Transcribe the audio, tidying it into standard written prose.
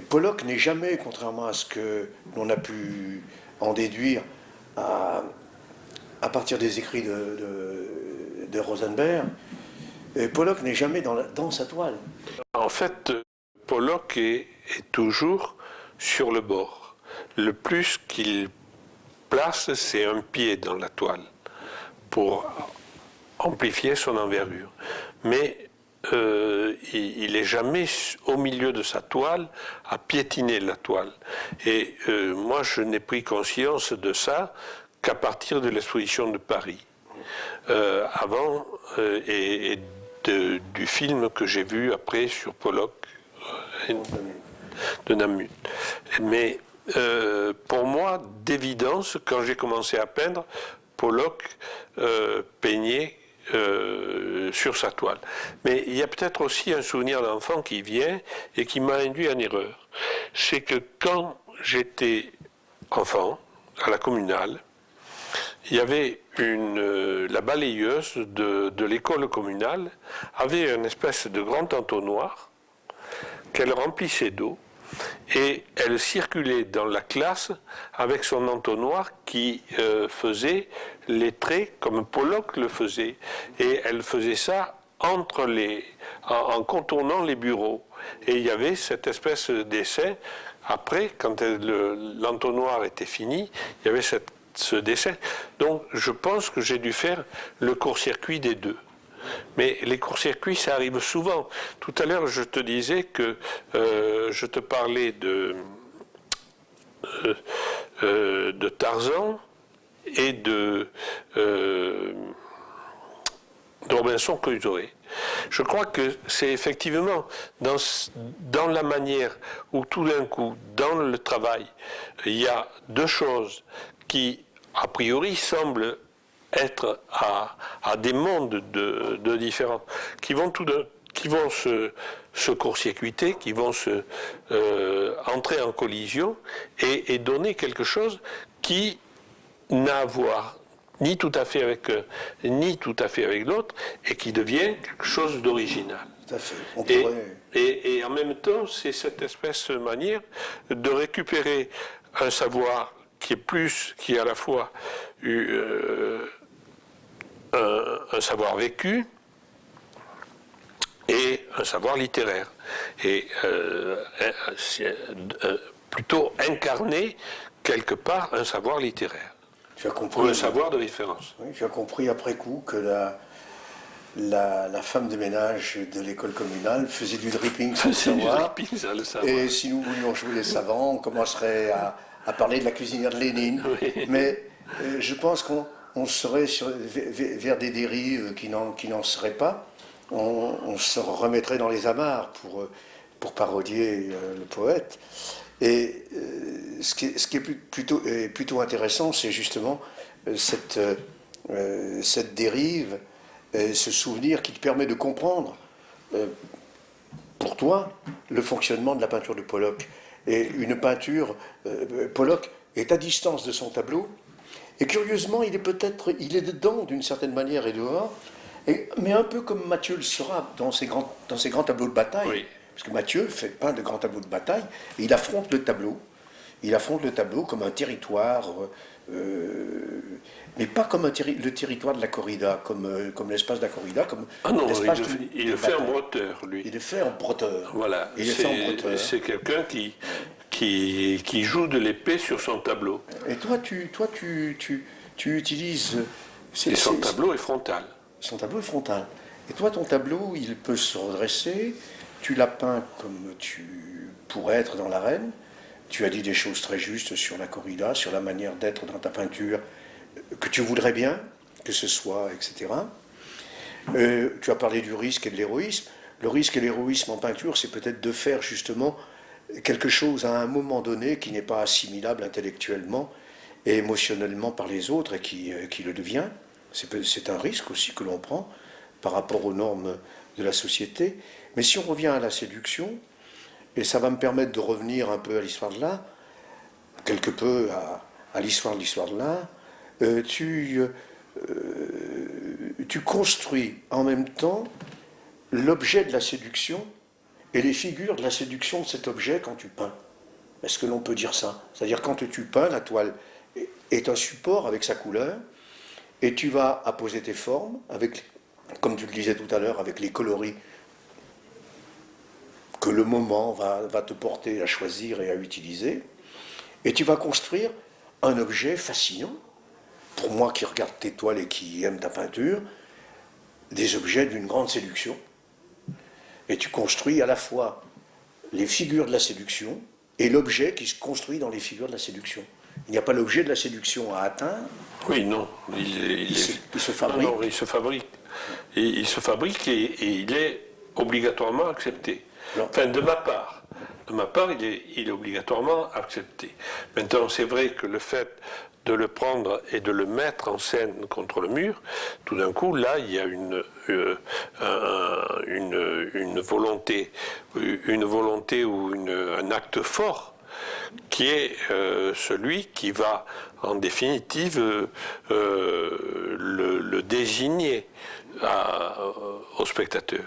Pollock n'est jamais, contrairement à ce que l'on a pu en déduire à, à partir des écrits de Rosenberg, Pollock n'est jamais dans sa toile. En fait, Pollock est toujours sur le bord. Le plus qu'il place, c'est un pied dans la toile pour amplifier son envergure. Mais il n'est jamais au milieu de sa toile à piétiner la toile. Et moi, je n'ai pris conscience de ça qu'à partir de l'exposition de Paris. Avant, du film que j'ai vu après sur Pollock de Namur. Mais pour moi, d'évidence, quand j'ai commencé à peindre, Pollock peignait sur sa toile. Mais il y a peut-être aussi un souvenir d'enfant qui vient et qui m'a induit en erreur. C'est que quand j'étais enfant, à la communale, il y avait la balayeuse de l'école communale avait une espèce de grand entonnoir qu'elle remplissait d'eau et elle circulait dans la classe avec son entonnoir qui faisait les traits comme Pollock le faisait, et elle faisait ça en contournant les bureaux, et il y avait cette espèce d'essai. Après, quand l'entonnoir était fini, il y avait ce dessin. Donc je pense que j'ai dû faire le court-circuit des deux. Mais les courts-circuits, ça arrive souvent. Tout à l'heure, je te disais que je te parlais de Tarzan et de Robinson Crusoe. Je crois que c'est effectivement dans la manière où tout d'un coup, dans le travail, il y a deux choses qui, a priori, semblent être à des mondes de différents, qui vont se court-circuiter, qui vont entrer en collision et donner quelque chose qui n'a à voir ni tout à fait avec l'autre, et qui devient quelque chose d'original. Tout à fait. Et en même temps, c'est cette espèce de manière de récupérer un savoir qui est à la fois un savoir vécu et un savoir littéraire, et plutôt incarner quelque part un savoir littéraire. Tu as compris, ou un savoir de référence. Oui, tu as compris après coup que la femme de ménage de l'école communale faisait du dripping sans le savoir. Et si nous voulions jouer les savants, on commencerait à parler de la cuisinière de Lénine. Oui. Mais je pense qu'on serait vers des dérives qui n'en seraient pas. On se remettrait dans les amarres pour parodier le poète. Et ce qui est plutôt intéressant, c'est justement cette dérive, ce souvenir qui te permet de comprendre, pour toi, le fonctionnement de la peinture de Pollock. Et une peinture, Pollock est à distance de son tableau, et curieusement, il est dedans d'une certaine manière et dehors, mais un peu comme Mathieu le sera dans ses grands tableaux de bataille. Oui. Parce que Mathieu peint de grands tableaux de bataille, et il affronte le tableau. Il affronte le tableau comme un territoire, mais pas comme le territoire de la corrida, comme l'espace de la corrida, comme l'espace il le fait en breteur, lui. Il le fait en breteur. Voilà, c'est quelqu'un qui joue de l'épée sur son tableau. Et toi, tu utilises... Et son tableau est frontal. Son tableau est frontal. Et toi, ton tableau, il peut se redresser. Tu l'as peint comme tu pourrais être dans l'arène. Tu as dit des choses très justes sur la corrida, sur la manière d'être dans ta peinture, que tu voudrais bien que ce soit, etc. Tu as parlé du risque et de l'héroïsme. Le risque et l'héroïsme en peinture, c'est peut-être de faire justement quelque chose à un moment donné qui n'est pas assimilable intellectuellement et émotionnellement par les autres et qui le devient. C'est un risque aussi que l'on prend par rapport aux normes de la société. Mais si on revient à la séduction, et ça va me permettre de revenir un peu à l'histoire de l'art, quelque peu à l'histoire de l'art, tu construis en même temps l'objet de la séduction et les figures de la séduction de cet objet quand tu peins. Est-ce que l'on peut dire ça? C'est-à-dire quand tu peins, la toile est un support avec sa couleur, et tu vas apposer tes formes, avec, comme tu le disais tout à l'heure, avec les coloris que le moment va te porter à choisir et à utiliser, et tu vas construire un objet fascinant. Pour moi qui regarde tes toiles et qui aime ta peinture, des objets d'une grande séduction. Et tu construis à la fois les figures de la séduction et l'objet qui se construit dans les figures de la séduction. Il n'y a pas l'objet de la séduction à atteindre. Oui, non. Il se fabrique. Non, il se fabrique. Il se fabrique et il est obligatoirement accepté. Non. Enfin, de ma part. De ma part, il est obligatoirement accepté. Maintenant, c'est vrai que le fait de le prendre et de le mettre en scène contre le mur, tout d'un coup, là, il y a une volonté ou un acte fort qui est celui qui va, en définitive, le désigner au spectateur.